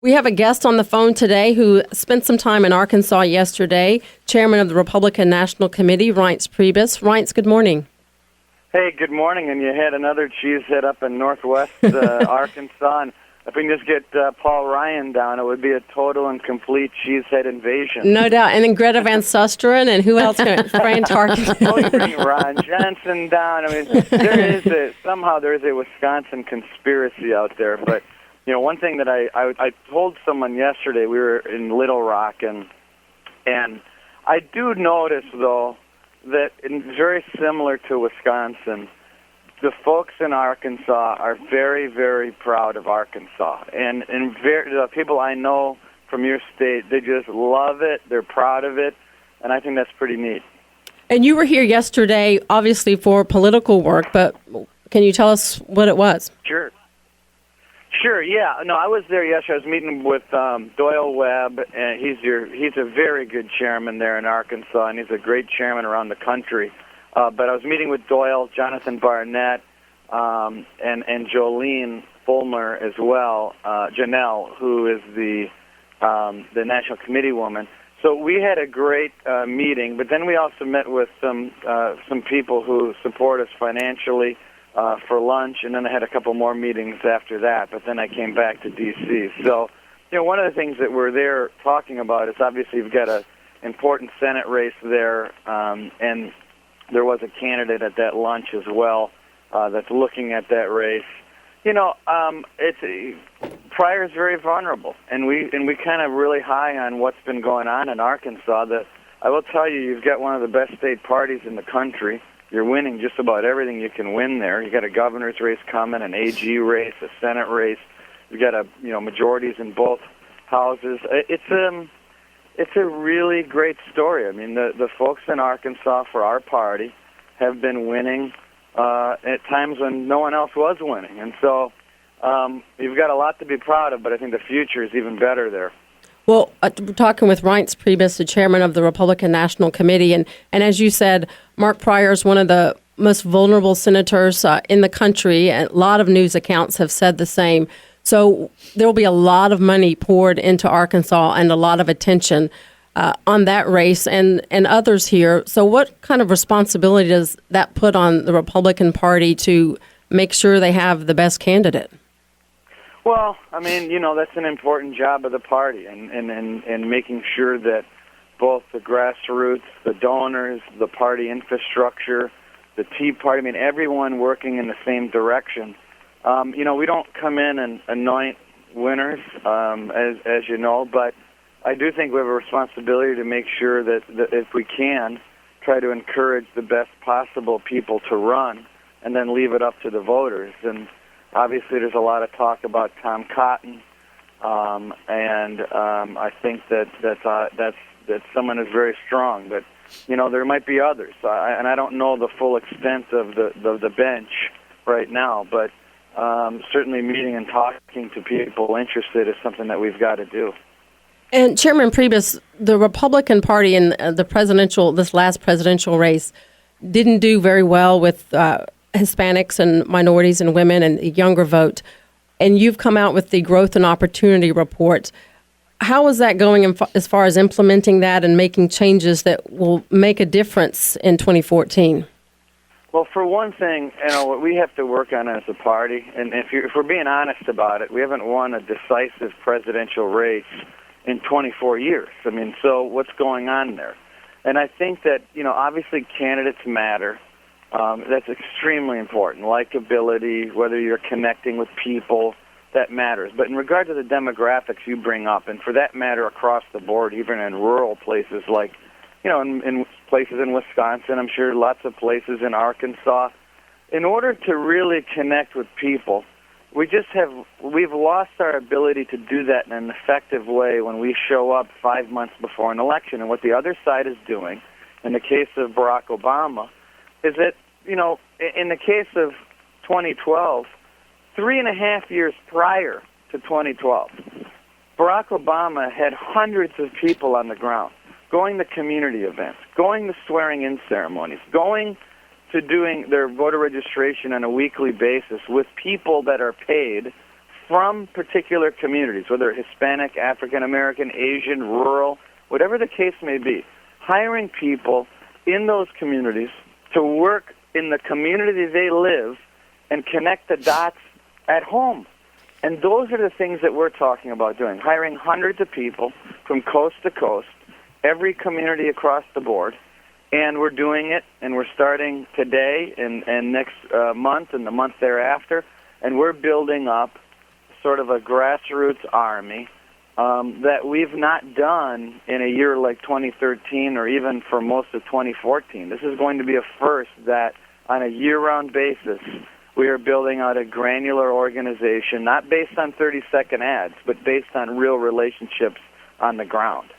We have a guest on the phone today who spent some time in Arkansas yesterday, Chairman of the Republican National Committee, Reince Priebus. Reince, good morning. Hey, good morning. And you had another cheesehead up in northwest Arkansas. And if we can just get Paul Ryan down, it would be a total and complete cheesehead invasion. No doubt. And then Greta Van Susteren, and who else? Fran Tarkin. Oh, you bring Ron Johnson down. I mean, somehow there is a Wisconsin conspiracy out there. But, you know, one thing that I told someone yesterday, we were in Little Rock, and I do notice, though, that very similar to Wisconsin, the folks in Arkansas are very, very proud of Arkansas. And the people I know from your state, they just love it, they're proud of it, and I think that's pretty neat. And you were here yesterday, obviously, for political work, but can you tell us what it was? Sure, yeah. No, I was there yesterday. I was meeting with Doyle Webb, and he's a very good chairman there in Arkansas, and he's a great chairman around the country. But I was meeting with Doyle, Jonathan Barnett, and Jolene Fulmer as well, Janelle, who is the National Committee woman. So we had a great meeting, but then we also met with some people who support us financially, for lunch, and then I had a couple more meetings after that, but then I came back to D.C. So, you know, one of the things that we're there talking about is obviously we've got an important Senate race there, and there was a candidate at that lunch as well that's looking at that race. You know, Pryor's very vulnerable, and we kind of really high on what's been going on in Arkansas. I will tell you, you've got one of the best state parties in the country. You're winning just about everything you can win there. You got a governor's race coming, an AG race, a Senate race. You got majorities in both houses. It's a really great story. I mean, the folks in Arkansas for our party have been winning at times when no one else was winning, and so you've got a lot to be proud of. But I think the future is even better there. Well, we're talking with Reince Priebus, the chairman of the Republican National Committee, and as you said, Mark Pryor is one of the most vulnerable senators in the country, and a lot of news accounts have said the same. So there will be a lot of money poured into Arkansas and a lot of attention on that race and others here. So what kind of responsibility does that put on the Republican Party to make sure they have the best candidate? Well, I mean, you know, that's an important job of the party, and making sure that both the grassroots, the donors, the party infrastructure, the Tea Party, I mean, everyone working in the same direction. You know, we don't come in and anoint winners, as you know, but I do think we have a responsibility to make sure that if we can, try to encourage the best possible people to run, and then leave it up to the voters. And obviously, there's a lot of talk about Tom Cotton, and I think that's someone who's very strong. But you know, there might be others, and I don't know the full extent of the bench right now. But certainly, meeting and talking to people interested is something that we've got to do. And Chairman Priebus, the Republican Party in this last presidential race didn't do very well with Hispanics and minorities and women and the younger vote, and you've come out with the Growth and Opportunity Report. How is that going as far as implementing that and making changes that will make a difference in 2014? Well, for one thing, you know, what we have to work on as a party, and if we're being honest about it, we haven't won a decisive presidential race in 24 years. I mean, so what's going on there? And I think that, you know, obviously candidates matter. That's extremely important. Likability, whether you're connecting with people, that matters. But in regard to the demographics you bring up, and for that matter across the board, even in rural places like, you know, in places in Wisconsin, I'm sure lots of places in Arkansas, in order to really connect with people, we've lost our ability to do that in an effective way when we show up 5 months before an election. And what the other side is doing, in the case of Barack Obama, is that, you know, in the case of 2012, 3.5 years prior to 2012, Barack Obama had hundreds of people on the ground, going to community events, going to swearing-in ceremonies, going to doing their voter registration on a weekly basis with people that are paid from particular communities, whether Hispanic, African American, Asian, rural, whatever the case may be, hiring people in those communities to work in the community they live and connect the dots at home. And those are the things that we're talking about doing, hiring hundreds of people from coast to coast, every community across the board. And we're doing it, and we're starting today and next month and the month thereafter, and we're building up sort of a grassroots army that we've not done in a year like 2013 or even for most of 2014. This is going to be a first that on a year-round basis we are building out a granular organization, not based on 30-second ads, but based on real relationships on the ground.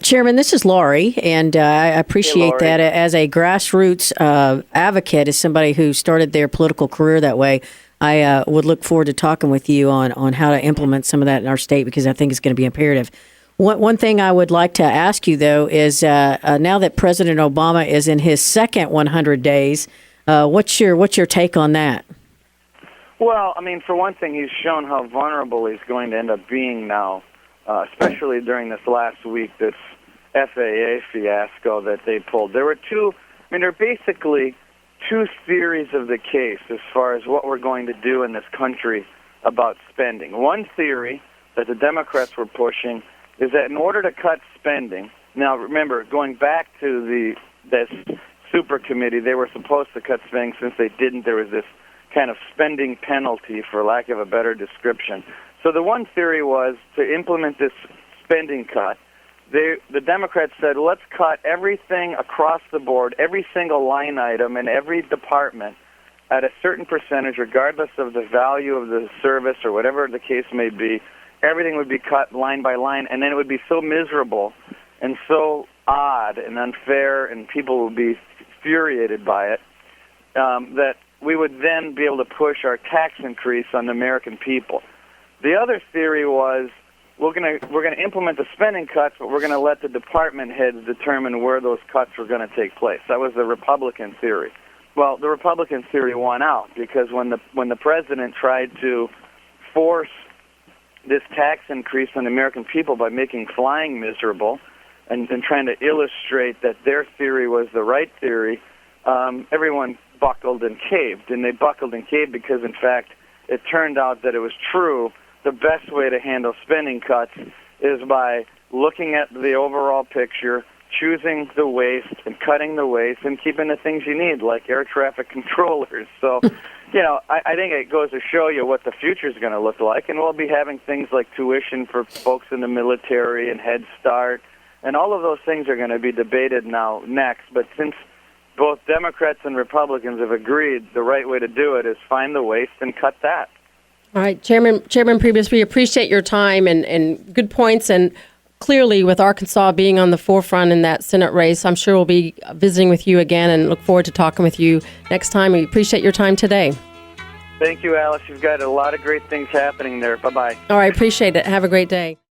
Chairman, this is Laurie, and I appreciate that as a grassroots advocate, as somebody who started their political career that way. I would look forward to talking with you on how to implement some of that in our state, because I think it's going to be imperative. One thing I would like to ask you, though, is now that President Obama is in his second 100 days, what's your take on that? Well, I mean, for one thing, he's shown how vulnerable he's going to end up being now, especially during this last week, this FAA fiasco that they pulled. There are basically two theories of the case as far as what we're going to do in this country about spending. One theory that the Democrats were pushing is that in order to cut spending, now remember, going back to this super committee, they were supposed to cut spending. Since they didn't, there was this kind of spending penalty, for lack of a better description. So the one theory was to implement this spending cut. The Democrats said, let's cut everything across the board, every single line item in every department at a certain percentage, regardless of the value of the service or whatever the case may be. Everything would be cut line by line, and then it would be so miserable and so odd and unfair, and people would be infuriated by it, that we would then be able to push our tax increase on the American people. The other theory was, we're going to implement the spending cuts, but we're going to let the department heads determine where those cuts were going to take place. That was the Republican theory. Well, the Republican theory won out, because when the president tried to force this tax increase on the American people by making flying miserable and trying to illustrate that their theory was the right theory, everyone buckled and caved. And they buckled and caved because, in fact, it turned out that it was true. The best way to handle spending cuts is by looking at the overall picture, choosing the waste and cutting the waste, and keeping the things you need, like air traffic controllers. So, I think it goes to show you what the future is going to look like, and we'll be having things like tuition for folks in the military and Head Start, and all of those things are going to be debated next. But since both Democrats and Republicans have agreed the right way to do it is find the waste and cut that. All right, Chairman Priebus, we appreciate your time and good points. And clearly, with Arkansas being on the forefront in that Senate race, I'm sure we'll be visiting with you again and look forward to talking with you next time. We appreciate your time today. Thank you, Alice. You've got a lot of great things happening there. Bye-bye. All right, appreciate it. Have a great day.